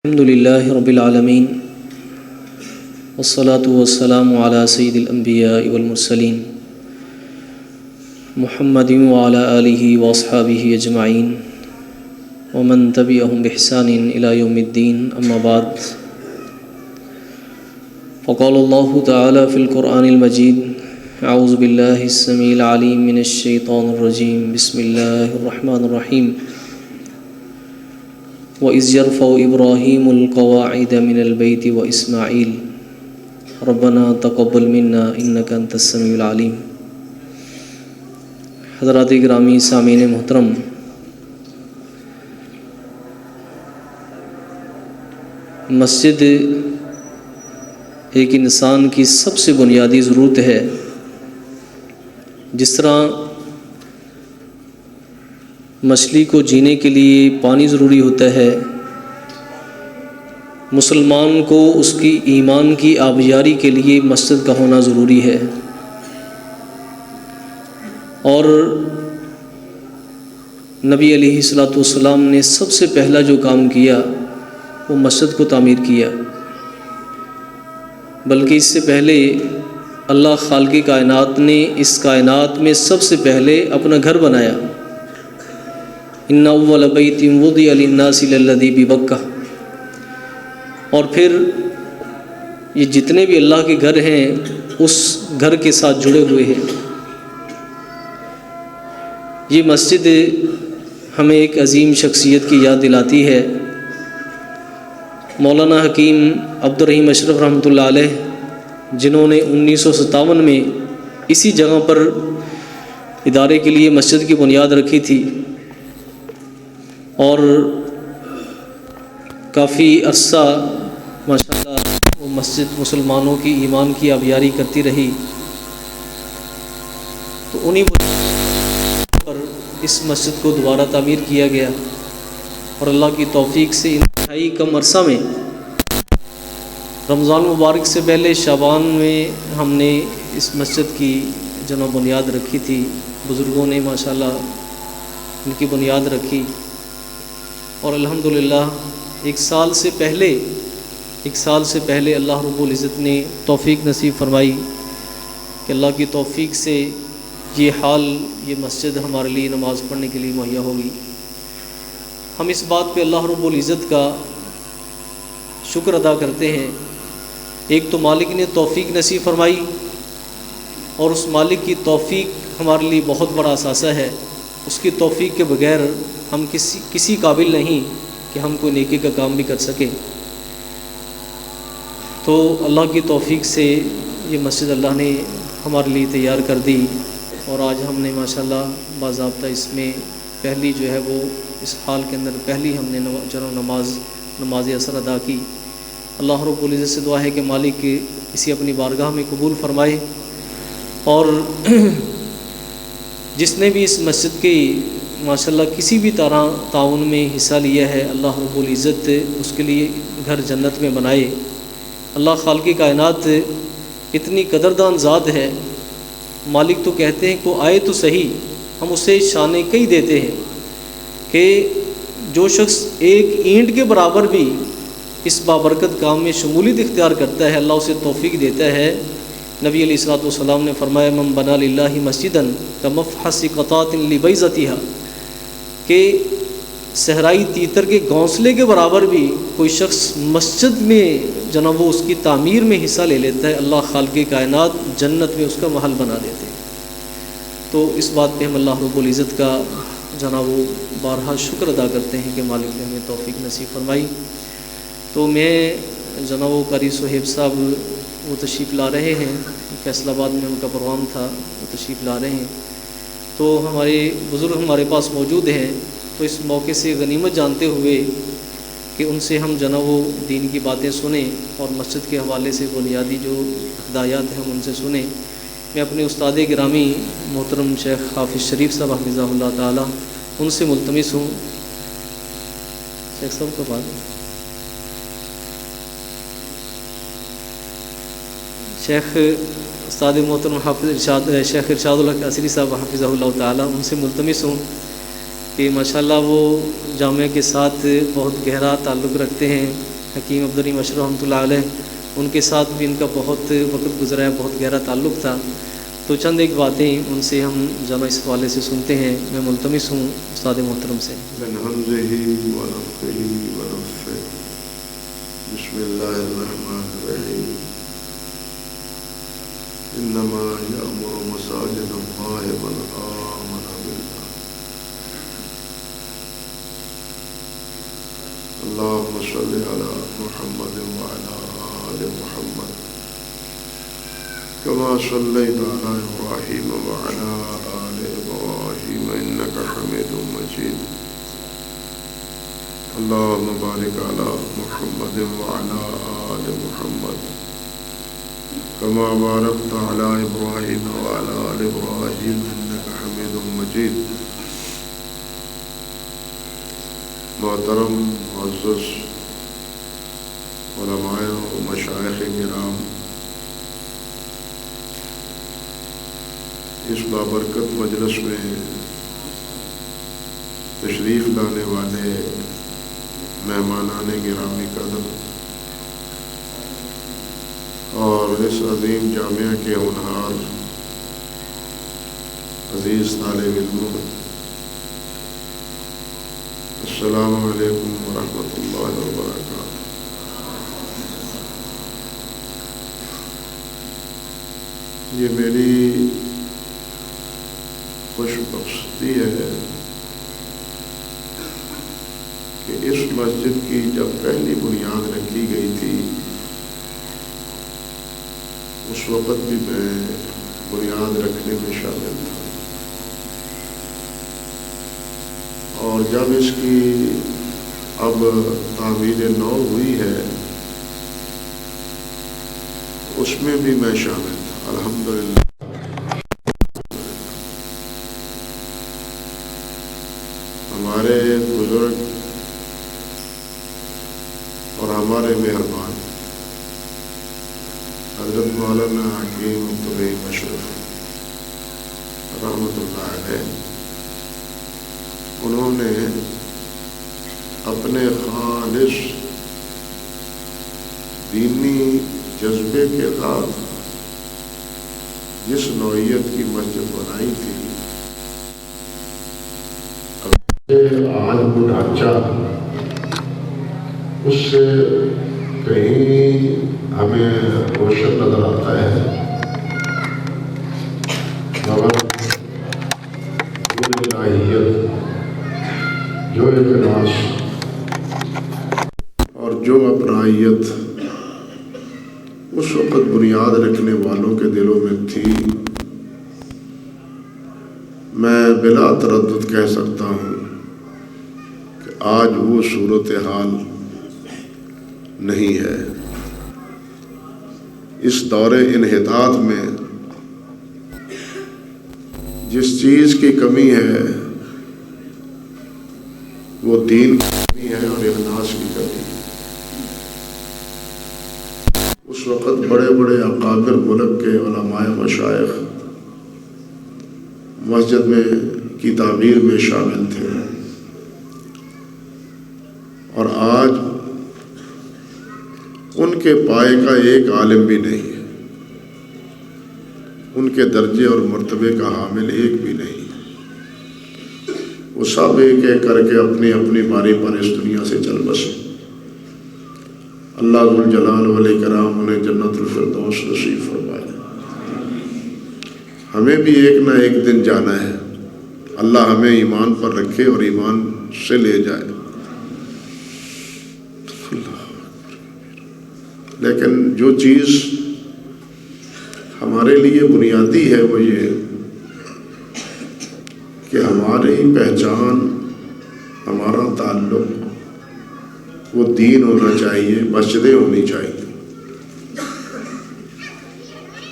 الحمد لله رب العالمين والصلاة والسلام على سيد الأنبياء والمرسلين محمد وعلى آله وأصحابه أجمعين ومن تبعهم بإحسان إلى يوم الدين. أما بعد، فقال الله تعالى في القرآن المجيد: أعوذ بالله السميع العليم من الشيطان الرجيم. بسم الله الرحمن الرحيم. وَإِذْ يَرْفَعُ إِبْرَاهِيمُ الْقَوَاعِدَ مِنَ الْبَيْتِ وَإِسْمَاعِيلُ رَبَّنَا تَقَبَّلْ مِنَّا إِنَّكَ أَنْتَ السَّمِيعُ الْعَلِيمُ. حضرات گرامی سامعین محترم، مسجد ایک انسان کی سب سے بنیادی ضرورت ہے. جس طرح مچھلی کو جینے کے لیے پانی ضروری ہوتا ہے، مسلمان کو اس کی ایمان کی آبیاری کے لیے مسجد کا ہونا ضروری ہے. اور نبی علیہ الصلوۃ والسلام نے سب سے پہلا جو کام کیا وہ مسجد کو تعمیر کیا. بلکہ اس سے پہلے اللہ خالق کائنات نے اس کائنات میں سب سے پہلے اپنا گھر بنایا. ان اول بیت وضع للناس للذی ببکہ. اور پھر یہ جتنے بھی اللہ کے گھر ہیں اس گھر کے ساتھ جڑے ہوئے ہیں. یہ مسجد ہمیں ایک عظیم شخصیت کی یاد دلاتی ہے. مولانا حکیم عبد الرحیم اشرف رحمۃ اللہ علیہ، جنہوں نے 1957 میں اسی جگہ پر ادارے کے لیے مسجد کی بنیاد رکھی تھی، اور کافی عرصہ ماشاءاللہ وہ مسجد مسلمانوں کی ایمان کی آبیاری کرتی رہی. تو انہی پر اس مسجد کو دوبارہ تعمیر کیا گیا، اور اللہ کی توفیق سے انتہائی کم عرصہ میں رمضان مبارک سے پہلے شعبان میں ہم نے اس مسجد کی جناب بنیاد رکھی تھی. بزرگوں نے ماشاءاللہ ان کی بنیاد رکھی، اور الحمدللہ ایک سال سے پہلے اللہ رب العزت نے توفیق نصیب فرمائی کہ اللہ کی توفیق سے یہ مسجد ہمارے لیے نماز پڑھنے کے لیے مہیا ہوگی. ہم اس بات پہ اللہ رب العزت کا شکر ادا کرتے ہیں. ایک تو مالک نے توفیق نصیب فرمائی، اور اس مالک کی توفیق ہمارے لیے بہت بڑا اثاثہ ہے. اس کی توفیق کے بغیر ہم کسی قابل نہیں کہ ہم کوئی نیکی کا کام بھی کر سکیں. تو اللہ کی توفیق سے یہ مسجد اللہ نے ہمارے لیے تیار کر دی، اور آج ہم نے ماشاءاللہ باضابطہ اس میں پہلی جو ہے وہ اس حال کے اندر پہلی ہم نے نماز عصر ادا کی. اللہ رب العزت سے دعا ہے کہ مالک اسی اپنی بارگاہ میں قبول فرمائے، اور جس نے بھی اس مسجد کی ماشاءاللہ کسی بھی طرح تعاون میں حصہ لیا ہے، اللہ رب العزت اس کے لیے گھر جنت میں بنائے. اللہ خالق کائنات اتنی قدردان ذات ہے. مالک تو کہتے ہیں کو آئے تو صحیح، ہم اسے شان کئی دیتے ہیں کہ جو شخص ایک اینٹ کے برابر بھی اس بابرکت کام میں شمولیت اختیار کرتا ہے، اللہ اسے توفیق دیتا ہے. نبی علیہ الصلوۃ والسلام نے فرمایا: من بنا للہ مسجدا کمفحص قطعۃ لبیضتها، کہ صحرائی تیتر کے گھونسلے کے برابر بھی کوئی شخص مسجد میں جناب وہ اس کی تعمیر میں حصہ لے لیتا ہے، اللہ خالق کائنات جنت میں اس کا محل بنا دیتے ہیں. تو اس بات پہ ہم اللہ رب العزت کا جناب وہ بارہا شکر ادا کرتے ہیں کہ مالک نے ہمیں توفیق نصیب فرمائی. تو میں جناب وہ قاری صہیب صاحب وہ تشریف لا رہے ہیں، فیصل آباد میں ان کا پروگرام تھا، وہ تشریف لا رہے ہیں. تو ہمارے بزرگ ہمارے پاس موجود ہیں، تو اس موقع سے غنیمت جانتے ہوئے کہ ان سے ہم جناب وہ دین کی باتیں سنیں، اور مسجد کے حوالے سے بنیادی جو ہدایات ہیں ہم ان سے سنیں. میں اپنے استاد گرامی محترم شیخ حافظ شریف صاحب حفظہ اللہ تعالی ان سے ملتمس ہوں. شیخ صاحب کو بات شیخ استاد محترم شیخ ارشاد الحق عصری صاحب حفظہ اللہ تعالی ان سے ملتمس ہوں کہ ماشاءاللہ وہ جامعہ کے ساتھ بہت گہرا تعلق رکھتے ہیں، حکیم عبدالرحیم اشرف رحمۃ اللہ علیہ، ان کے ساتھ بھی ان کا بہت وقت گزرا ہے، بہت گہرا تعلق تھا۔ تو چند ایک باتیں ان سے ہم جامع اس حوالے سے سنتے ہیں۔ میں ملتمس ہوں استاد محترم سے۔ من حمزه ونفخه ونفثه بسم الله الرحمن الرحيم انما يأمر مساجد الله من آمن بالله اللهم صل على محمد وعلى آل محمد كما صليت على إبراهيم وعلى آل إبراهيم إنك حميد مجيد اللهم بارك على محمد وعلى آل محمد كما باركت على إبراهيم وعلى آل إبراهيم إنك حميد مجيد۔ محترم معزز علماء و مشائخ کرام، اس بابرکت مجلس میں تشریف لانے والے مہمانان گرامی قدر اور اس عظیم جامعہ کے ہونہار عزیز طالب علموں، السلام علیکم ورحمۃ اللہ وبرکاتہ۔ یہ میری خوش بختی ہے کہ اس مسجد کی جب پہلی بنیاد رکھی گئی تھی اس وقت بھی میں بنیاد رکھنے میں شامل تھا، اور جب اس کی اب تعمیر نو ہوئی ہے اس میں بھی میں شامل تھا، الحمدللہ۔ ہمارے بزرگ اور ہمارے مہربان حضرت مولانا حکیم عبدالرحیم اشرف رحمۃ اللہ علیہ، انہوں نے اپنے خالص دینی جذبے کے ساتھ جس نوعیت کی مسجد بنائی تھی، آج وہ ڈھانچہ اس سے کہیں ہمیں روشن نظر آتا ہے، مگر جو الہیت، جو اخلاص اور جو اپنائیت اس وقت بنیاد رکھنے والوں کے دلوں میں تھی، میں بلا تردد کہہ سکتا ہوں کہ آج وہ صورتحال نہیں ہے۔ اس دور انحطاط میں جس چیز کی کمی ہے وہ دین کی کمی ہے اور اخلاص کی کمی۔ اس وقت بڑے بڑے اکابر ملک کے علماء مشائخ مسجد میں کی تعمیر میں شامل تھے، اور آج ان کے پائے کا ایک عالم بھی نہیں ہے، ان کے درجے اور مرتبے کا حامل ایک بھی نہیں۔ وہ سب ایک ایک کر کے اپنی اپنی باری پر اس دنیا سے چل بسے۔ اللہ ذوالجلال والاکرام انہیں جنت الفردوس نصیب فرمائے۔ ہمیں بھی ایک نہ ایک دن جانا ہے، اللہ ہمیں ایمان پر رکھے اور ایمان سے لے جائے۔ لیکن جو چیز ہمارے لیے بنیادی ہے وہ یہ کہ ہماری پہچان، ہمارا تعلق وہ دین ہونا چاہیے، مسجدیں ہونی چاہیے۔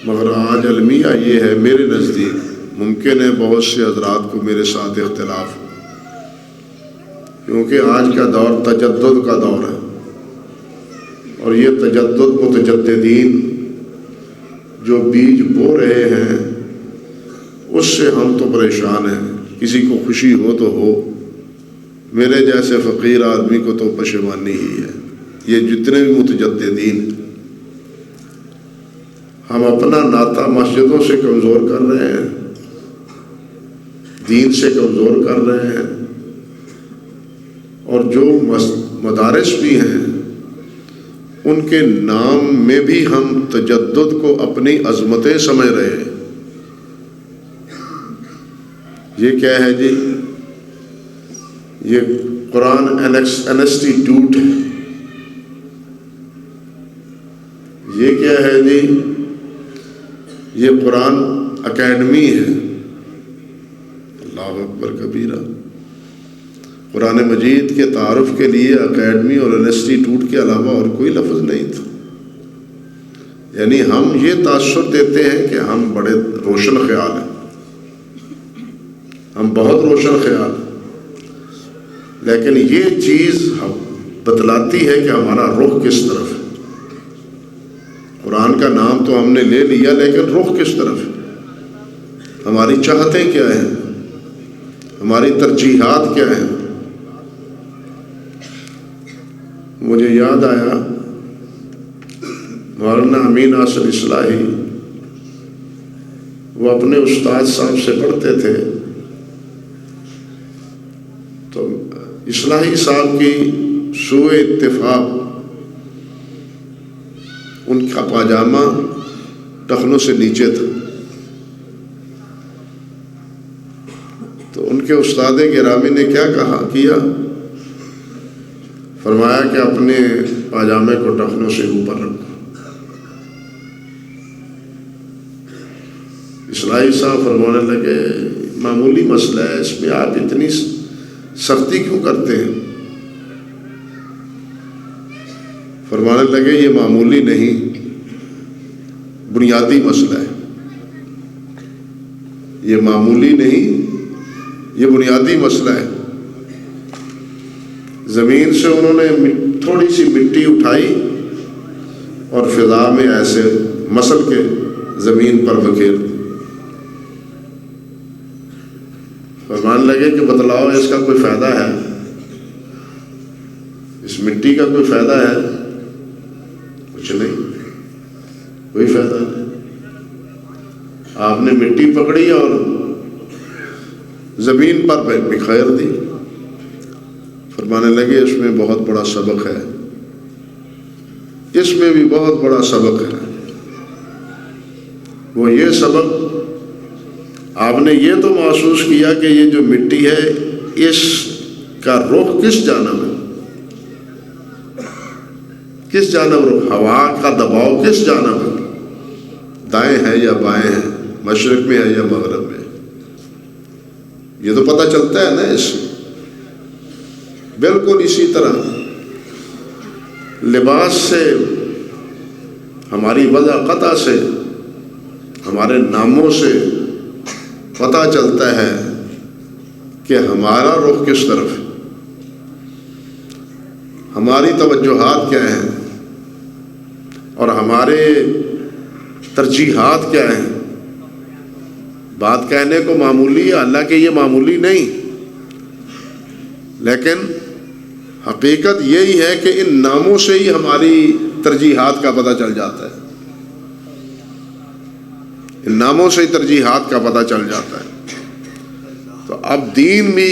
مگر آج المیہ یہ ہے، میرے نزدیک ممکن ہے بہت سے حضرات کو میرے ساتھ اختلاف ہو، کیونکہ آج کا دور تجدد کا دور ہے، اور یہ تجدد متجددین جو بیج بو رہے ہیں اس سے ہم تو پریشان ہیں۔ کسی کو خوشی ہو تو ہو، میرے جیسے فقیر آدمی کو تو پشیمانی ہی ہے۔ یہ جتنے بھی متجددین ہیں، ہم اپنا ناطہ مسجدوں سے کمزور کر رہے ہیں، دین سے کمزور کر رہے ہیں، اور جو مدارس بھی ہیں ان کے نام میں بھی ہم تجدد کو اپنی عظمتیں سمجھ رہے ہیں۔ یہ کیا ہے جی؟ یہ قرآن انسٹیٹیوٹ ہے۔ یہ کیا ہے جی؟ یہ قرآن اکیڈمی ہے۔ اللہ اکبر کبیرہ۔ قرآن مجید کے تعارف کے لیے اکیڈمی اور انسٹیٹیوٹ کے علاوہ اور کوئی لفظ نہیں تھا۔ یعنی ہم یہ تاثر دیتے ہیں کہ ہم بڑے روشن خیال ہیں، ہم بہت روشن خیال ہیں، لیکن یہ چیز بتلاتی ہے کہ ہمارا رخ کس طرف ہے۔ قرآن کا نام تو ہم نے لے لیا، لیکن رخ کس طرف ہے؟ ہماری چاہتیں کیا ہیں؟ ہماری ترجیحات کیا ہیں؟ مجھے یاد آیا مولانا امین ناصر اصلاحی، وہ اپنے استاد صاحب سے پڑھتے تھے، تو اصلاحی صاحب کی سوء اتفاق ان کا پاجامہ ٹخنوں سے نیچے تھا، تو ان کے استاد گرامی نے کیا کیا؟ فرمایا کہ اپنے پاجامے کو ٹخنوں سے اوپر رکھو۔ اصلاحی صاحب فرمانے لگے معمولی مسئلہ ہے، اس میں آپ اتنی سختی کیوں کرتے ہیں؟ فرمانے لگے یہ معمولی نہیں، بنیادی مسئلہ ہے۔ یہ معمولی نہیں، یہ بنیادی مسئلہ ہے۔ زمین سے انہوں نے تھوڑی سی مٹی اٹھائی اور فضا میں ایسے مسل کے زمین پر بکھیر دی۔ فرمانے لگے کہ بتلاؤ اس کا کوئی فائدہ ہے؟ اس مٹی کا کوئی فائدہ ہے؟ کچھ نہیں، کوئی فائدہ نہیں۔ آپ نے مٹی پکڑی اور زمین پر بکھیر دی۔ فرمانے لگے اس میں بہت بڑا سبق ہے، اس میں بھی بہت بڑا سبق ہے۔ وہ یہ سبق آپ نے یہ تو محسوس کیا کہ یہ جو مٹی ہے اس کا رخ کس جانب ہے، کس جانب رخ، ہوا کا دباؤ کس جانب ہے، دائیں ہے یا بائیں ہے، مشرق میں ہے یا مغرب میں، یہ تو پتہ چلتا ہے نا اس سے۔ بالکل اسی طرح لباس سے، ہماری وضع قطع سے، ہمارے ناموں سے پتہ چلتا ہے کہ ہمارا رخ کس طرف ہے، ہماری توجہات کیا ہیں اور ہمارے ترجیحات کیا ہیں۔ بات کہنے کو معمولی ہے، اللہ کے یہ معمولی نہیں، لیکن حقیقت یہی ہے کہ ان ناموں سے ہی ہماری ترجیحات کا پتہ چل جاتا ہے، ان ناموں سے ہی ترجیحات کا پتہ چل جاتا ہے۔ تو اب دین بھی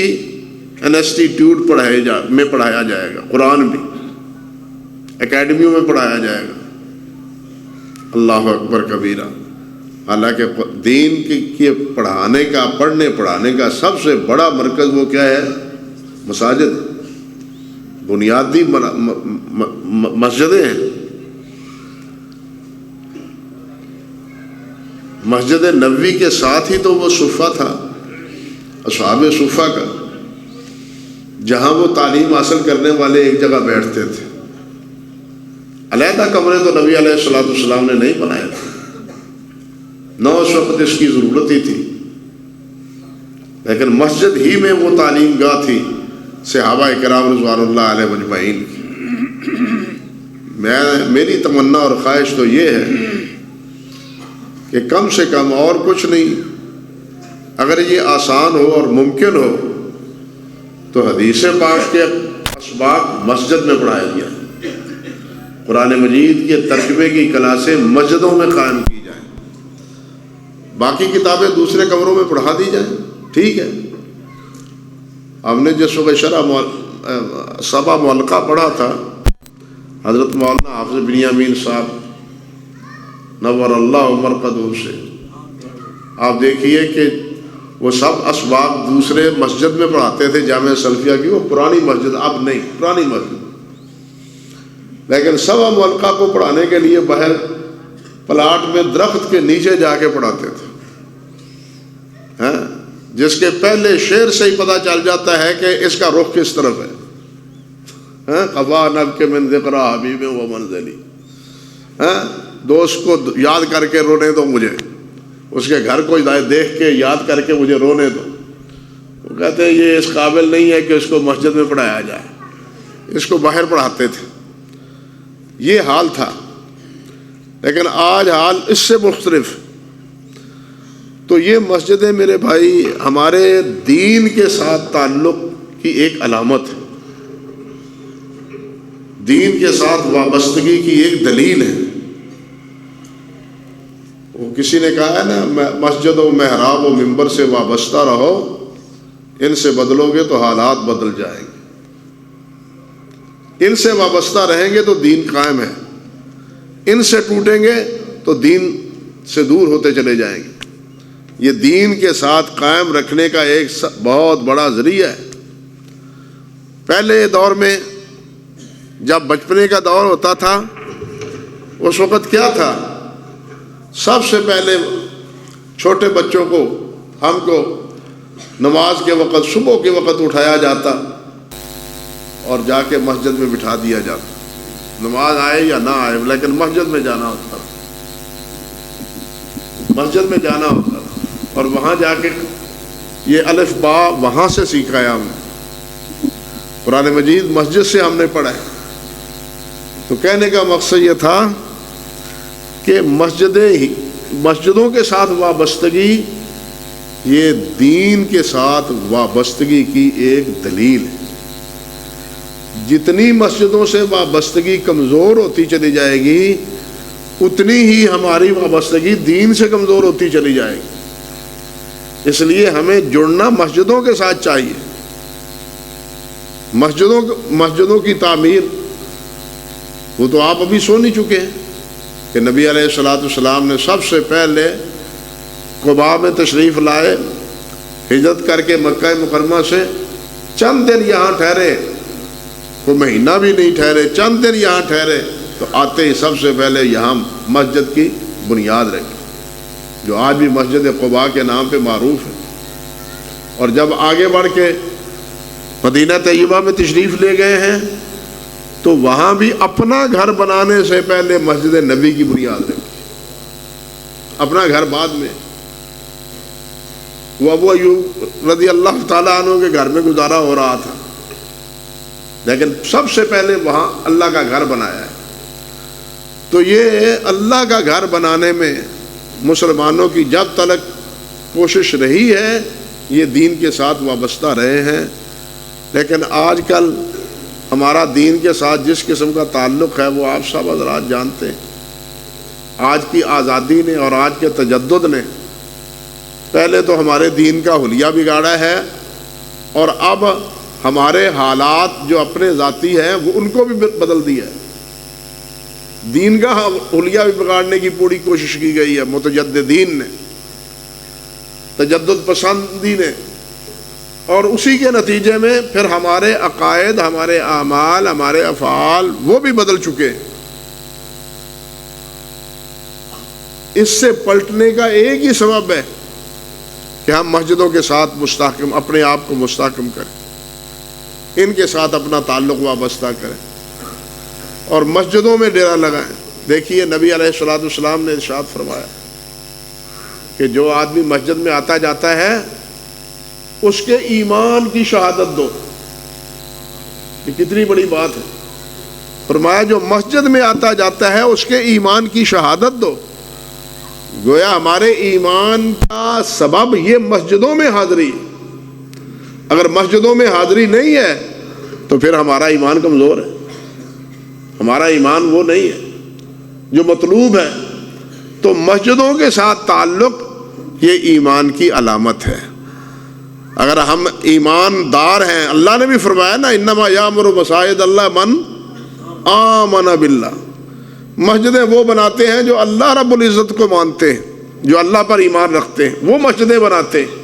انسٹیٹیوٹ میں پڑھایا جائے گا، قرآن بھی اکیڈمیوں میں پڑھایا جائے گا۔ اللہ اکبر کبیرہ۔ حالانکہ دین کے پڑھانے کا، پڑھانے کا سب سے بڑا مرکز وہ کیا ہے؟ مساجد، بنیادی مسجدیں ہیں۔ مسجد نبوی کے ساتھ ہی تو وہ صفہ تھا، اصحاب صفہ کا، جہاں وہ تعلیم حاصل کرنے والے ایک جگہ بیٹھتے تھے۔ علیحدہ کمرے تو نبی علیہ الصلوۃ والسلام نے نہیں بنائے تھے، نہ اس وقت اس کی ضرورت ہی تھی، لیکن مسجد ہی میں وہ تعلیم گاہ تھی صحابہ کرام رضوان اللہ علیہ مجمعین کی۔ میری تمنا اور خواہش تو یہ ہے کہ کم سے کم اور کچھ نہیں، اگر یہ آسان ہو اور ممکن ہو تو حدیث پاک کے اسباق مسجد میں پڑھایا گیا۔ قرآن مجید کے ترجمے کی کلاسیں مسجدوں میں قائم کی جائیں، باقی کتابیں دوسرے کمروں میں پڑھا دی جائیں، ٹھیک ہے۔ ہم نے جس وقت صبا معلقہ پڑھا تھا، حضرت مولانا حافظ بنیامین صاحب نور اللہ مرقدہ سے، آپ دیکھیے کہ وہ سب اسباق دوسرے مسجد میں پڑھاتے تھے، جامعہ سلفیہ کی، وہ پرانی مسجد، اب نہیں، پرانی مسجد، لیکن صبا معلقہ کو پڑھانے کے لیے باہر پلاٹ میں درخت کے نیچے جا کے پڑھاتے تھے، ہاں، جس کے پہلے شعر سے ہی پتہ چل جاتا ہے کہ اس کا رخ کس طرف ہے، ہاں، قفا نب کے من ذکر حبیب و منزلی، ہاں، دوست کو یاد کر کے رونے دو مجھے، اس کے گھر کو دیکھ کے یاد کر کے مجھے رونے دو۔ وہ کہتے ہیں یہ اس قابل نہیں ہے کہ اس کو مسجد میں پڑھایا جائے، اس کو باہر پڑھاتے تھے، یہ حال تھا۔ لیکن آج حال اس سے مختلف۔ تو یہ مسجدیں میرے بھائی ہمارے دین کے ساتھ تعلق کی ایک علامت ہے، دین کے ساتھ وابستگی کی ایک دلیل ہے۔ وہ کسی نے کہا ہے نا، مسجد و محراب و منبر سے وابستہ رہو، ان سے بدلو گے تو حالات بدل جائیں گے، ان سے وابستہ رہیں گے تو دین قائم ہے، ان سے ٹوٹیں گے تو دین سے دور ہوتے چلے جائیں گے۔ یہ دین کے ساتھ قائم رکھنے کا ایک بہت بڑا ذریعہ ہے۔ پہلے دور میں جب بچپنے کا دور ہوتا تھا، اس وقت کیا تھا، سب سے پہلے چھوٹے بچوں کو، ہم کو نماز کے وقت، صبح کے وقت اٹھایا جاتا اور جا کے مسجد میں بٹھا دیا جاتا، نماز آئے یا نہ آئے لیکن مسجد میں جانا ہوتا، مسجد میں جانا ہوتا، اور وہاں جا کے یہ الف با وہاں سے سیکھا ہے ہم نے، قرآن مجید مسجد سے ہم نے پڑھا ہے۔ تو کہنے کا مقصد یہ تھا کہ مسجدوں کے ساتھ وابستگی یہ دین کے ساتھ وابستگی کی ایک دلیل ہے۔ جتنی مسجدوں سے وابستگی کمزور ہوتی چلی جائے گی، اتنی ہی ہماری وابستگی دین سے کمزور ہوتی چلی جائے گی۔ اس لیے ہمیں جڑنا مسجدوں کے ساتھ چاہیے۔ مسجدوں کی تعمیر، وہ تو آپ ابھی سن ہی چکے ہیں کہ نبی علیہ السلام نے سب سے پہلے قباء میں تشریف لائے، ہجرت کر کے مکہ مکرمہ سے چند دن یہاں ٹھہرے، کوئی مہینہ بھی نہیں ٹھہرے، چند دن یہاں ٹھہرے، تو آتے ہی سب سے پہلے یہاں مسجد کی بنیاد رکھی، جو آج بھی مسجد قباء کے نام پہ معروف ہے۔ اور جب آگے بڑھ کے مدینہ طیبہ میں تشریف لے گئے ہیں، تو وہاں بھی اپنا گھر بنانے سے پہلے مسجد نبی کی بنیاد رکھی، اپنا گھر بعد میں۔ وہ ابو ایوب رضی اللہ تعالیٰ عنہ کے گھر میں گزارا ہو رہا تھا، لیکن سب سے پہلے وہاں اللہ کا گھر بنایا ہے۔ تو یہ اللہ کا گھر بنانے میں مسلمانوں کی جب تک کوشش رہی ہے، یہ دین کے ساتھ وابستہ رہے ہیں۔ لیکن آج کل ہمارا دین کے ساتھ جس قسم کا تعلق ہے وہ آپ سب حضرات جانتے ہیں۔ آج کی آزادی نے اور آج کے تجدد نے پہلے تو ہمارے دین کا حلیہ بگاڑا ہے، اور اب ہمارے حالات جو اپنے ذاتی ہیں وہ ان کو بھی بدل دیا ہے۔ دین کا حلیہ بھی بگاڑنے کی پوری کوشش کی گئی ہے متجددین نے، تجدد پسندی نے، اور اسی کے نتیجے میں پھر ہمارے عقائد، ہمارے اعمال، ہمارے افعال وہ بھی بدل چکے ہیں۔ اس سے پلٹنے کا ایک ہی سبب ہے کہ ہم مسجدوں کے ساتھ مستحکم اپنے آپ کو مستحکم کریں، ان کے ساتھ اپنا تعلق وابستہ کریں اور مسجدوں میں ڈیرا لگائیں۔ دیکھیے نبی علیہ السلام نے ارشاد فرمایا کہ جو آدمی مسجد میں آتا جاتا ہے اس کے ایمان کی شہادت دو۔ یہ کتنی بڑی بات ہے۔ فرمایا جو مسجد میں آتا جاتا ہے اس کے ایمان کی شہادت دو۔ گویا ہمارے ایمان کا سبب یہ مسجدوں میں حاضری ہے۔ اگر مسجدوں میں حاضری نہیں ہے تو پھر ہمارا ایمان کمزور ہے۔ ہمارا ایمان وہ نہیں ہے جو مطلوب ہے. تو مسجدوں کے ساتھ تعلق یہ ایمان کی علامت ہے. اگر ہم ایماندار ہیں، اللہ نے بھی فرمایا نا انما یامر مساجد اللہ من آمن باللہ. مسجدیں وہ بناتے ہیں جو اللہ رب العزت کو مانتے ہیں، جو اللہ پر ایمان رکھتے ہیں، وہ مسجدیں بناتے ہیں.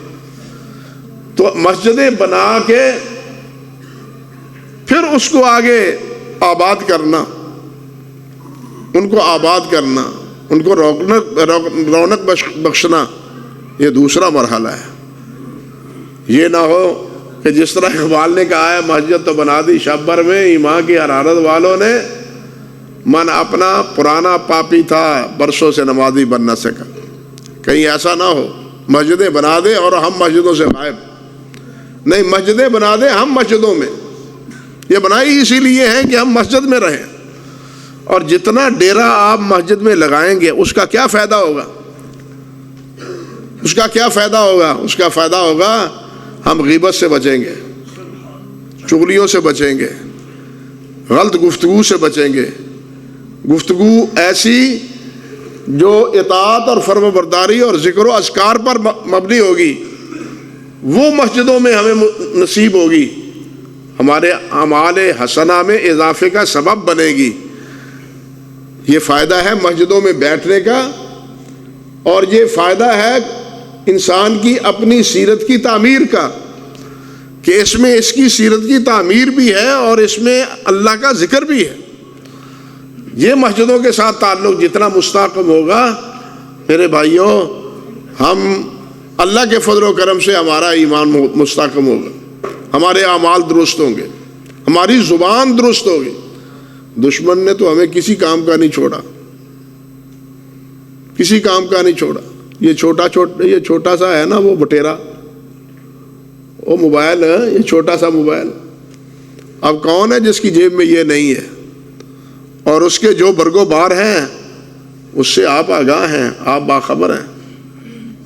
تو مسجدیں بنا کے پھر اس کو آگے آباد کرنا، ان کو آباد کرنا، ان کو رونق بخشنا، یہ دوسرا مرحلہ ہے. یہ نہ ہو کہ جس طرح اقبال نے کہا ہے مسجد تو بنا دی شب بھر میں، ایمان کی حرارت والوں نے، من اپنا پرانا پاپی تھا برسوں سے نمازی بن نہ سکا. کہیں ایسا نہ ہو مسجدیں بنا دے اور ہم مسجدوں سے غائب. نہیں، مسجدیں بنا دے ہم مسجدوں میں. یہ بنائی اسی لیے ہے کہ ہم مسجد میں رہیں. اور جتنا ڈیرا آپ مسجد میں لگائیں گے اس کا کیا فائدہ ہوگا؟ اس کا کیا فائدہ ہوگا؟ اس کا فائدہ ہوگا ہم غیبت سے بچیں گے، چغلیوں سے بچیں گے، غلط گفتگو سے بچیں گے. گفتگو ایسی جو اطاعت اور فرم برداری اور ذکر و اذکار پر مبنی ہوگی، وہ مسجدوں میں ہمیں نصیب ہوگی، ہمارے اعمال حسنہ میں اضافے کا سبب بنے گی. یہ فائدہ ہے مسجدوں میں بیٹھنے کا، اور یہ فائدہ ہے انسان کی اپنی سیرت کی تعمیر کا، کہ اس میں اس کی سیرت کی تعمیر بھی ہے اور اس میں اللہ کا ذکر بھی ہے. یہ مسجدوں کے ساتھ تعلق جتنا مستحکم ہوگا میرے بھائیوں، ہم اللہ کے فضل و کرم سے ہمارا ایمان مستحکم ہوگا، ہمارے اعمال درست ہوں گے، ہماری زبان درست ہوگی. دشمن نے تو ہمیں کسی کام کا نہیں چھوڑا، کسی کام کا نہیں چھوڑا. یہ چھوٹا سا ہے نا وہ بٹیرا، وہ موبائل ہے، یہ چھوٹا سا موبائل. اب کون ہے جس کی جیب میں یہ نہیں ہے؟ اور اس کے جو برگو بار ہیں اس سے آپ آگاہ ہیں، آپ باخبر ہیں.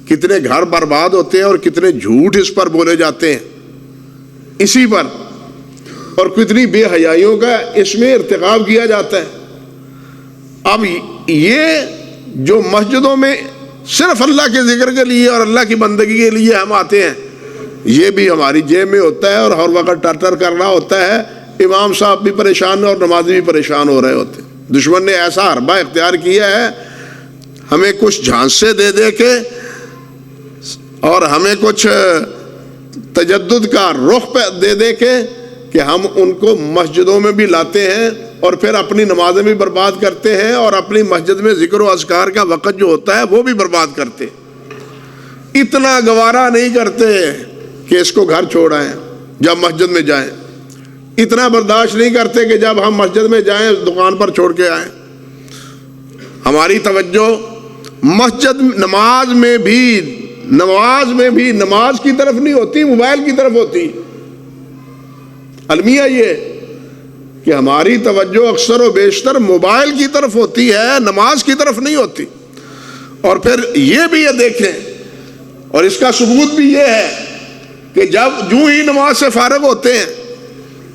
کتنے گھر برباد ہوتے ہیں اور کتنے جھوٹ اس پر بولے جاتے ہیں اسی پر، اور کتنی بے حیائیوں کا اس میں ارتکاب کیا جاتا ہے. اب یہ جو مسجدوں میں صرف اللہ کے ذکر کے لیے اور اللہ کی بندگی کے لیے ہم آتے ہیں، یہ بھی ہماری جیب میں ہوتا ہے اور ہر وقت ٹر ٹر کرنا ہوتا ہے. امام صاحب بھی پریشان اور نمازی بھی پریشان ہو رہے ہوتے ہیں. دشمن نے ایسا حربہ اختیار کیا ہے، ہمیں کچھ جھانسے دے دے کے اور ہمیں کچھ تجدد کا رخ پہ دے دے کے کہ ہم ان کو مسجدوں میں بھی لاتے ہیں اور پھر اپنی نمازیں بھی برباد کرتے ہیں اور اپنی مسجد میں ذکر و اذکار کا وقت جو ہوتا ہے وہ بھی برباد کرتے. اتنا گوارا نہیں کرتے کہ اس کو گھر چھوڑ آئیں جب مسجد میں جائیں. اتنا برداشت نہیں کرتے کہ جب ہم مسجد میں جائیں دکان پر چھوڑ کے آئیں. ہماری توجہ مسجد نماز میں بھی نماز کی طرف نہیں ہوتی، موبائل کی طرف ہوتی. المیہ یہ کہ ہماری توجہ اکثر و بیشتر موبائل کی طرف ہوتی ہے، نماز کی طرف نہیں ہوتی. اور پھر یہ بھی یہ دیکھیں، اور اس کا ثبوت بھی یہ ہے کہ جب جو ہی نماز سے فارغ ہوتے ہیں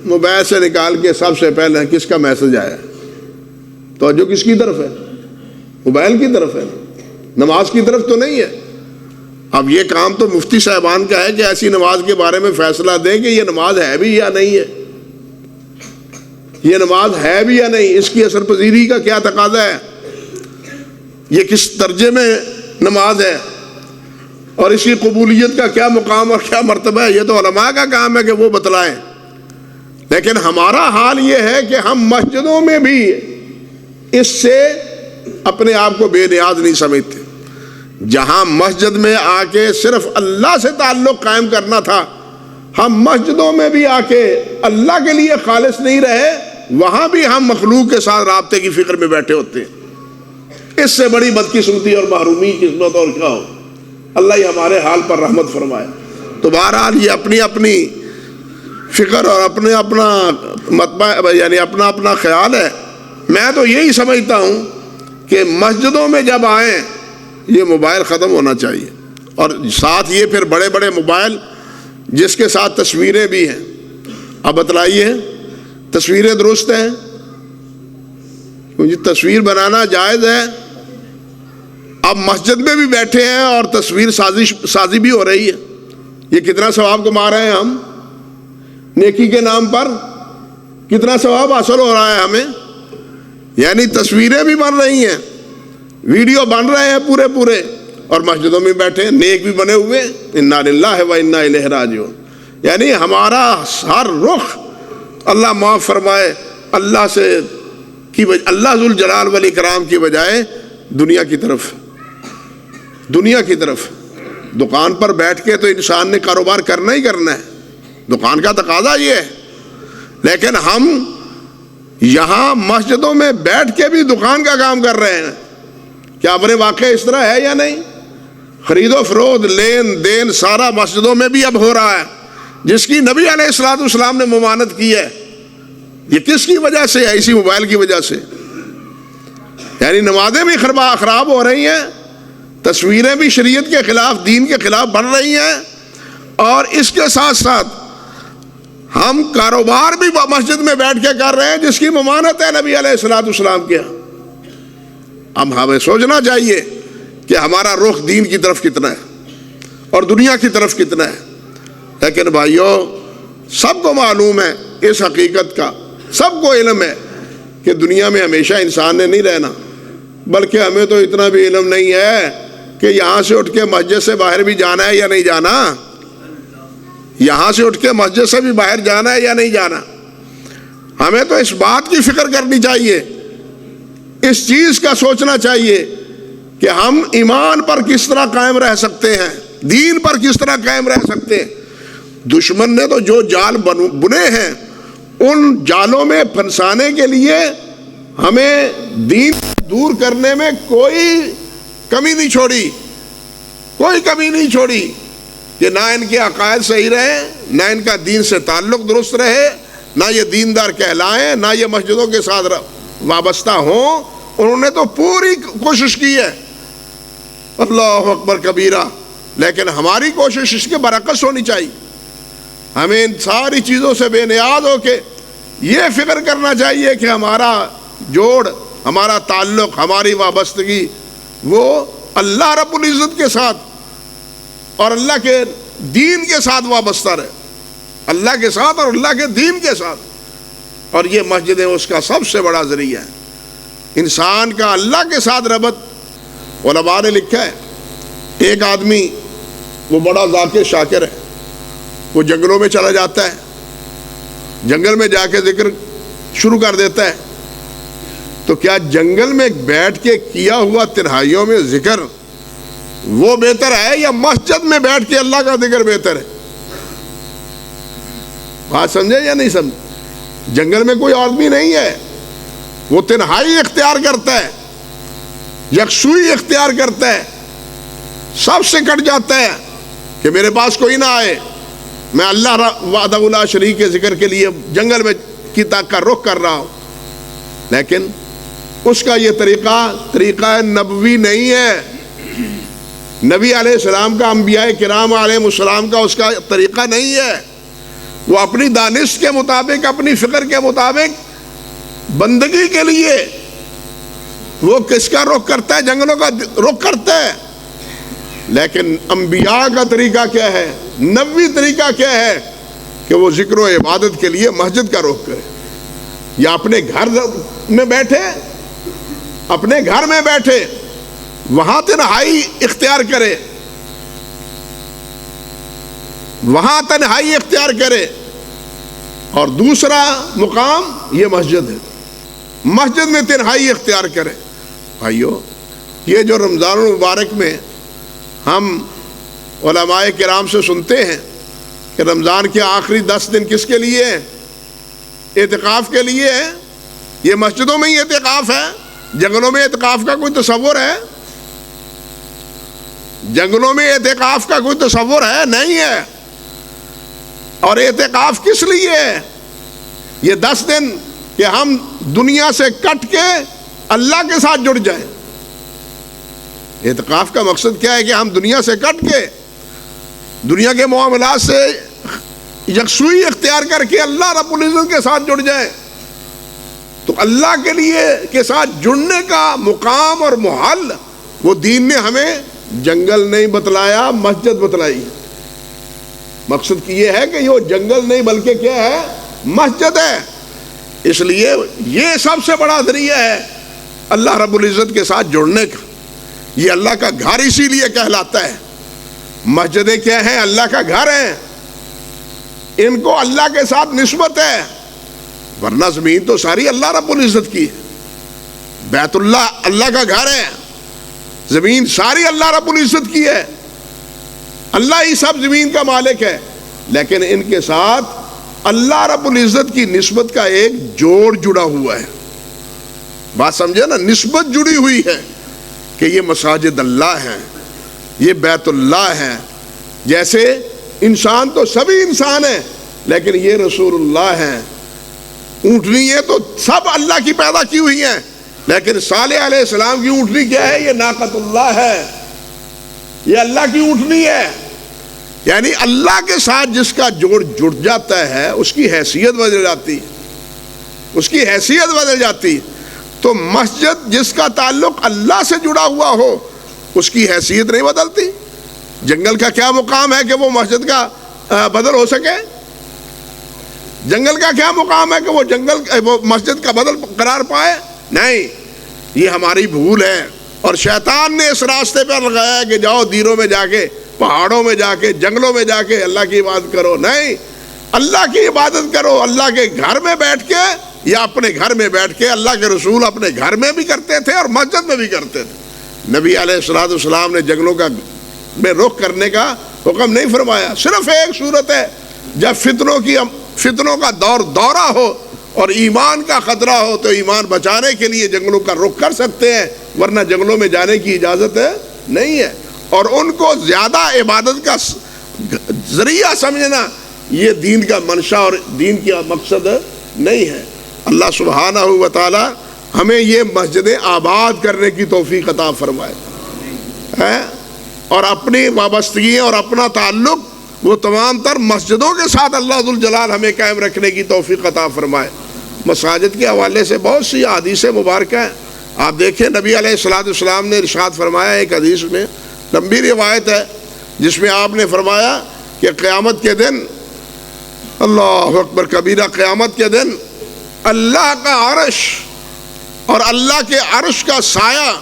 موبائل سے نکال کے سب سے پہلے کس کا میسج آیا، توجہ کس کی طرف ہے؟ موبائل کی طرف ہے، نماز کی طرف تو نہیں ہے. اب یہ کام تو مفتی صاحبان کا ہے کہ ایسی نماز کے بارے میں فیصلہ دیں کہ یہ نماز ہے بھی یا نہیں ہے، یہ نماز ہے بھی یا نہیں، اس کی اثر پذیری کا کیا تقاضا ہے، یہ کس درجے میں نماز ہے اور اس کی قبولیت کا کیا مقام اور کیا مرتبہ ہے. یہ تو علماء کا کام ہے کہ وہ بتلائیں. لیکن ہمارا حال یہ ہے کہ ہم مسجدوں میں بھی اس سے اپنے آپ کو بے نیاز نہیں سمجھتے. جہاں مسجد میں آ کے صرف اللہ سے تعلق قائم کرنا تھا، ہم مسجدوں میں بھی آ کے اللہ کے لیے خالص نہیں رہے، وہاں بھی ہم مخلوق کے ساتھ رابطے کی فکر میں بیٹھے ہوتے ہیں. اس سے بڑی بدقسمتی اور محرومی قسمت اور کیا ہو. اللہ ہی ہمارے حال پر رحمت فرمائے. تو بہرحال یہ اپنی اپنی فکر اور اپنا مطبع یعنی اپنا خیال ہے. میں تو یہی سمجھتا ہوں کہ مسجدوں میں جب آئیں یہ موبائل ختم ہونا چاہیے، اور ساتھ یہ پھر بڑے بڑے موبائل جس کے ساتھ تصویریں بھی ہیں. اب بتلائیے تصویریں درست ہیں؟ یہ تصویر بنانا جائز ہے. اب مسجد میں بھی بیٹھے ہیں اور تصویر سازی بھی ہو رہی ہے. یہ کتنا ثواب کما رہے ہیں ہم نیکی کے نام پر, کتنا ثواب حاصل ہو رہا ہے ہمیں. یعنی تصویریں بھی بن رہی ہیں, ویڈیو بن رہے ہیں پورے اور مسجدوں میں بیٹھے ہیں, نیک بھی بنے ہوئے. انا للہ و انا الیہ راجعون. یعنی ہمارا ہر رخ اللہ معاف فرمائے اللہ سے کی اللہ ذوالجلال والاکرام کی بجائے دنیا کی طرف. دکان پر بیٹھ کے تو انسان نے کاروبار کرنا ہی کرنا ہے, دکان کا تقاضا یہ ہے. لیکن ہم یہاں مسجدوں میں بیٹھ کے بھی دکان کا کام کر رہے ہیں. کیا اپنے واقع اس طرح ہے یا نہیں؟ خرید و فروخت, لین دین سارا مسجدوں میں بھی اب ہو رہا ہے, جس کی نبی علیہ الصلوۃ والسلام نے ممانعت کی ہے. یہ کس کی وجہ سے ہے؟ اسی موبائل کی وجہ سے. یعنی نمازیں بھی خراب ہو رہی ہیں, تصویریں بھی شریعت کے خلاف, دین کے خلاف بن رہی ہیں, اور اس کے ساتھ ساتھ ہم کاروبار بھی مسجد میں بیٹھ کے کر رہے ہیں جس کی ممانعت ہے نبی علیہ الصلوۃ والسلام کے. اب ہمیں سوچنا چاہیے کہ ہمارا رخ دین کی طرف کتنا ہے اور دنیا کی طرف کتنا ہے. لیکن بھائیوں, سب کو معلوم ہے اس حقیقت کا, سب کو علم ہے کہ دنیا میں ہمیشہ انسان نے نہیں رہنا. بلکہ ہمیں تو اتنا بھی علم نہیں ہے کہ یہاں سے اٹھ کے مسجد سے باہر بھی جانا ہے یا نہیں جانا. یہاں سے اٹھ کے مسجد سے بھی باہر جانا ہے یا نہیں جانا. ہمیں تو اس بات کی فکر کرنی چاہیے, اس چیز کا سوچنا چاہیے کہ ہم ایمان پر کس طرح قائم رہ سکتے ہیں, دین پر کس طرح قائم رہ سکتے ہیں. دشمن نے تو جو جال بنے ہیں ان جالوں میں پھنسانے کے لیے ہمیں دین دور کرنے میں کوئی کمی نہیں چھوڑی, کہ نہ ان کے عقائد صحیح رہے, نہ ان کا دین سے تعلق درست رہے, نہ یہ دیندار کہلائیں, نہ یہ مسجدوں کے ساتھ وابستہ ہوں. انہوں نے تو پوری کوشش کی ہے, اللہ اکبر کبیرہ. لیکن ہماری کوشش اس کے برعکس ہونی چاہیے. ہمیں ان ساری چیزوں سے بے نیاز ہو کے یہ فکر کرنا چاہیے کہ ہمارا جوڑ, ہمارا تعلق, ہماری وابستگی وہ اللہ رب العزت کے ساتھ اور اللہ کے دین کے ساتھ وابستہ رہے, اللہ کے ساتھ اور اللہ کے دین کے ساتھ. اور یہ مسجدیں اس کا سب سے بڑا ذریعہ ہے. انسان کا اللہ کے ساتھ ربط, علماء نے لکھا ہے ایک آدمی وہ بڑا ذاکر شاکر ہے, وہ جنگلوں میں چلا جاتا ہے, جنگل میں جا کے ذکر شروع کر دیتا ہے. تو کیا جنگل میں بیٹھ کے کیا ہوا تنہائیوں میں ذکر وہ بہتر ہے یا مسجد میں بیٹھ کے اللہ کا ذکر بہتر ہے؟ بات سمجھے یا نہیں سمجھے؟ جنگل میں کوئی آدمی نہیں ہے, وہ تنہائی اختیار کرتا ہے, یکسوئی اختیار کرتا ہے, سب سے کٹ جاتا ہے کہ میرے پاس کوئی نہ آئے, میں اللہ وحدہ لا شریک کے ذکر کے لیے جنگل میں کی طاقت کا رخ کر رہا ہوں. لیکن اس کا یہ طریقہ نبوی نہیں ہے. نبی علیہ السلام کا, انبیاء کرام علیہ السلام کا اس کا طریقہ نہیں ہے. وہ اپنی دانش کے مطابق, اپنی فکر کے مطابق بندگی کے لیے وہ کس کا رخ کرتا ہے؟ جنگلوں کا رخ کرتا ہے. لیکن انبیاء کا طریقہ کیا ہے, نبوی طریقہ کیا ہے کہ وہ ذکر و عبادت کے لیے مسجد کا رخ کرے, یا اپنے گھر میں بیٹھے وہاں تنہائی اختیار کرے, وہاں تنہائی اختیار کرے. اور دوسرا مقام یہ مسجد ہے, مسجد میں تنہائی اختیار کرے. بھائیو, یہ جو رمضان المبارک میں ہم علماء کرام سے سنتے ہیں کہ رمضان کے آخری 10 دن کس کے لیے ہیں؟ اعتکاف کے لیے ہے. یہ مسجدوں میں ہی اعتکاف ہے, جنگلوں میں اعتکاف کا کوئی تصور ہے؟ جنگلوں میں اعتکاف کا کوئی تصور ہے؟ نہیں ہے. اور اعتکاف کس لیے ہے؟ یہ 10 دن کہ ہم دنیا سے کٹ کے اللہ کے ساتھ جڑ جائیں. اعتکاف کا مقصد کیا ہے کہ ہم دنیا سے کٹ کے, دنیا کے معاملات سے یکسوئی اختیار کر کے اللہ رب العزت کے ساتھ جڑ جائیں. تو اللہ کے لیے کے ساتھ جڑنے کا مقام اور محل وہ دین نے ہمیں جنگل نہیں بتلایا، مسجد بتلائی۔ مقصد یہ ہے کہ یہ جنگل نہیں بلکہ کیا ہے؟ مسجد ہے۔ اس لیے یہ سب سے بڑا ذریعہ ہے اللہ رب العزت کے ساتھ جڑنے کا۔ یہ اللہ کا گھر اسی لیے کہلاتا ہے۔ مسجدیں کیا ہیں؟ اللہ کا گھر ہیں، ان کو اللہ کے ساتھ نسبت ہے، ورنہ زمین تو ساری اللہ رب العزت کی ہے۔ بیت اللہ اللہ کا گھر ہے، زمین ساری اللہ رب العزت کی ہے، اللہ ہی سب زمین کا مالک ہے، لیکن ان کے ساتھ اللہ رب العزت کی نسبت کا ایک جوڑ جڑا ہوا ہے۔ بات سمجھے نا؟ نسبت جڑی ہوئی ہے کہ یہ مساجد اللہ ہیں، یہ بیت اللہ ہے۔ جیسے انسان تو سبھی انسان ہیں، لیکن یہ رسول اللہ ہیں۔ اونٹنی ہے تو سب اللہ کی پیدا کی ہوئی ہیں، لیکن صالح علیہ السلام کی اونٹنی کیا ہے؟ یہ ناقۃ اللہ ہے، یہ اللہ کی اونٹنی ہے۔ یعنی اللہ کے ساتھ جس کا جوڑ جڑ جاتا ہے اس کی حیثیت بدل جاتی، اس کی حیثیت بدل جاتی۔ تو مسجد جس کا تعلق اللہ سے جڑا ہوا ہو اس کی حیثیت نہیں بدلتی۔ جنگل کا کیا مقام ہے کہ وہ مسجد کا بدل ہو سکے؟ جنگل کا کیا مقام ہے کہ وہ مسجد کا بدل قرار پائے؟ نہیں، یہ ہماری بھول ہے، اور شیطان نے اس راستے پر لگایا کہ جاؤ دیروں میں جا کے، پہاڑوں میں جا کے، جنگلوں میں جا کے اللہ کی عبادت کرو۔ نہیں، اللہ کی عبادت کرو اللہ کے گھر میں بیٹھ کے، یا اپنے گھر میں بیٹھ کے۔ اللہ کے رسول اپنے گھر میں بھی کرتے تھے اور مسجد میں بھی کرتے تھے۔ نبی علیہ الصلوۃ والسلام نے جنگلوں کا میں رخ کرنے کا حکم نہیں فرمایا۔ صرف ایک صورت ہے جب فتنوں کا دورہ ہو اور ایمان کا خطرہ ہو تو ایمان بچانے کے لیے جنگلوں کا رخ کر سکتے ہیں، ورنہ جنگلوں میں جانے کی اجازت نہیں ہے۔ اور ان کو زیادہ عبادت کا ذریعہ سمجھنا یہ دین کا منشا اور دین کا مقصد نہیں ہے۔ اللہ سبحانہ و تعالی ہمیں یہ مسجدیں آباد کرنے کی توفیق عطا فرمائے، اور اپنی وابستگی اور اپنا تعلق وہ تمام تر مسجدوں کے ساتھ اللہ ذوالجلال ہمیں قائم رکھنے کی توفیق عطا فرمائے۔ مساجد کے حوالے سے بہت سی احادیث مبارکہ ہیں۔ آپ دیکھیں نبی علیہ الصلوۃ والسلام نے ارشاد فرمایا، ایک حدیث میں لمبی روایت ہے جس میں آپ نے فرمایا کہ قیامت کے دن، اللہ اکبر کبیرہ، قیامت کے دن اللہ کا عرش اور اللہ کے عرش کا سایہ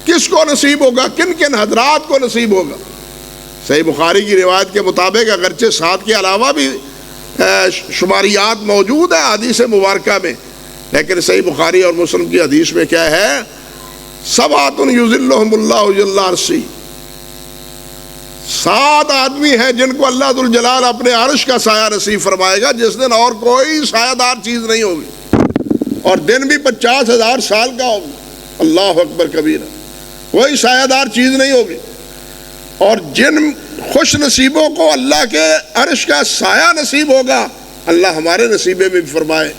کس کو نصیب ہوگا؟ کن کن حضرات کو نصیب ہوگا؟ صحیح بخاری کی روایت کے مطابق اگرچہ 7 کے علاوہ بھی شماریات موجود ہیں حدیث مبارکہ میں، لیکن صحیح بخاری اور مسلم کی حدیث میں کیا ہے؟ سبعۃ یظلھم اللہ ظل عرشہ، 7 آدمی ہیں جن کو اللہ ذوالجلال اپنے عرش کا سایہ نصیب فرمائے گا، جس دن اور کوئی سایہ دار چیز نہیں ہوگی، اور دن بھی 50,000 سال کا ہوگا۔ اللہ اکبر کبیرہ، کوئی سایہ دار چیز نہیں ہوگی۔ اور جن خوش نصیبوں کو اللہ کے عرش کا سایہ نصیب ہوگا، اللہ ہمارے نصیبے میں بھی فرمائے۔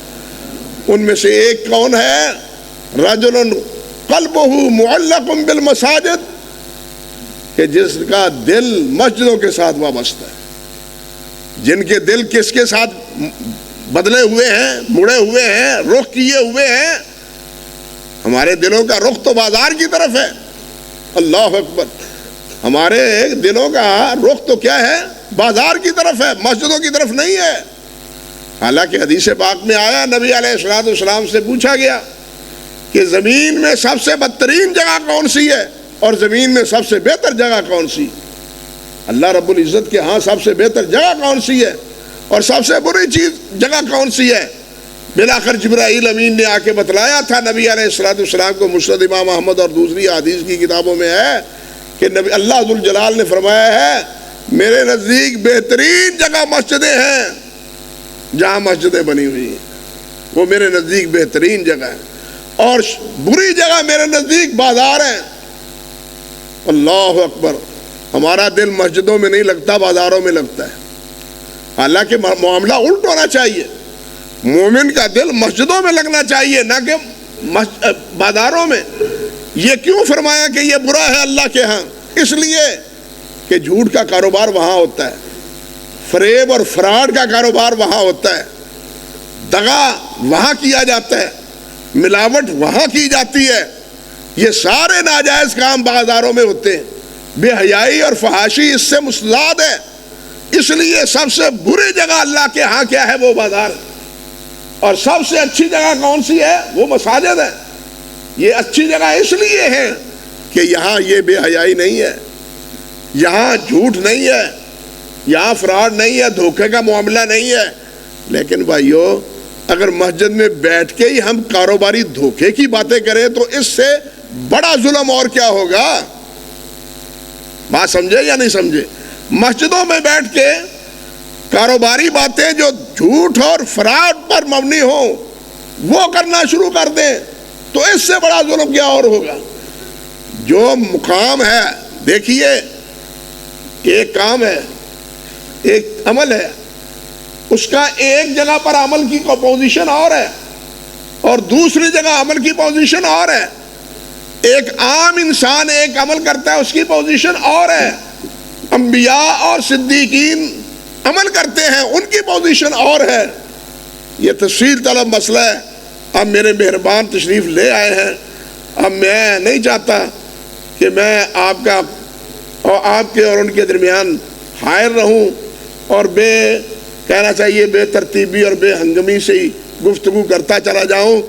ان میں سے ایک کون ہے؟ رجل قلبہ معلق بالمساجد، کہ جس کا دل مسجدوں کے ساتھ وابستہ ہے۔ جن کے دل کس کے ساتھ بدلے ہوئے ہیں، مڑے ہوئے ہیں، رخ کیے ہوئے ہیں؟ ہمارے دلوں کا رخ تو بازار کی طرف ہے۔ اللہ اکبر، ہمارے دلوں کا رخ تو کیا ہے؟ بازار کی طرف ہے، مسجدوں کی طرف نہیں ہے۔ حالانکہ حدیث پاک میں آیا، نبی علیہ الصلوۃ والسلام سے پوچھا گیا کہ زمین میں سب سے بدترین جگہ کون سی ہے اور زمین میں سب سے بہتر جگہ کون سی؟ اللہ رب العزت کے ہاں سب سے بہتر جگہ کون سی ہے اور سب سے بری جگہ کون سی ہے؟ بالآخر جبرائیل امین نے آ کے بتلایا تھا نبی علیہ الصلوۃ والسلام کو۔ مسند امام احمد اور دوسری حدیث کی کتابوں میں ہے کہ نبی اللہ ذوالجلال نے فرمایا ہے، میرے نزدیک بہترین جگہ مسجدیں ہیں، جہاں مسجدیں بنی ہوئی ہیں وہ میرے نزدیک بہترین جگہ ہے، اور بری جگہ میرے نزدیک بازار ہیں۔ اللہ اکبر، ہمارا دل مسجدوں میں نہیں لگتا، بازاروں میں لگتا ہے۔ حالانکہ معاملہ الٹ ہونا چاہیے، مومن کا دل مسجدوں میں لگنا چاہیے، نہ کہ بازاروں میں۔ یہ کیوں فرمایا کہ یہ برا ہے اللہ کے ہاں؟ اس لیے کہ جھوٹ کا کاروبار وہاں ہوتا ہے، فریب اور فراڈ کا کاروبار وہاں ہوتا ہے، دغا وہاں کیا جاتا ہے، ملاوٹ وہاں کی جاتی ہے، یہ سارے ناجائز کام بازاروں میں ہوتے ہیں، بے حیائی اور فحاشی اس سے مسلاد ہے۔ اس لیے سب سے بری جگہ اللہ کے ہاں کیا ہے؟ وہ بازار ہے، اور سب سے اچھی جگہ کون سی ہے؟ وہ مساجد ہے۔ یہ اچھی جگہ اس لیے ہے کہ یہاں یہ بے حیائی نہیں ہے، یہاں جھوٹ نہیں ہے، یہاں فراڈ نہیں ہے، دھوکے کا معاملہ نہیں ہے۔ لیکن بھائیو، اگر مسجد میں بیٹھ کے ہی ہم کاروباری دھوکے کی باتیں کریں تو اس سے بڑا ظلم اور کیا ہوگا؟ بات سمجھے یا نہیں سمجھے؟ مسجدوں میں بیٹھ کے کاروباری باتیں جو جھوٹ اور فراڈ پر مبنی ہوں وہ کرنا شروع کر دیں تو اس سے بڑا ظلم کیا اور ہوگا؟ جو مقام ہے، دیکھیے، ایک کام ہے، ایک عمل ہے، اس کا ایک جگہ پر عمل کی پوزیشن اور ہے اور دوسری جگہ عمل کی پوزیشن اور ہے۔ ایک عام انسان ایک عمل کرتا ہے، اس کی پوزیشن اور ہے، انبیاء اور صدیقین عمل کرتے ہیں، ان کی پوزیشن اور ہے۔ یہ تفصیل طلب مسئلہ ہے۔ اب میرے مہربان تشریف لے آئے ہیں، اب میں نہیں چاہتا کہ میں آپ کا اور آپ کے اور ان کے درمیان حائر رہوں اور کہنا چاہیے بے ترتیبی اور بے ہنگمی سے ہی گفتگو کرتا چلا جاؤں۔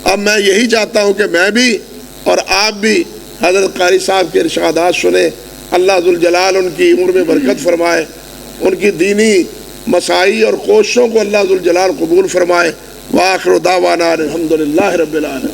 اب میں یہی چاہتا ہوں کہ میں بھی اور آپ بھی حضرت قاری صاحب کے ارشادات سنیں۔ اللہ ذوالجلال ان کی عمر میں برکت فرمائے، ان کی دینی مساعی اور کوششوں کو اللہ ذوالجلال قبول فرمائے۔ وآخر دعوانا الحمدللہ رب العالمین۔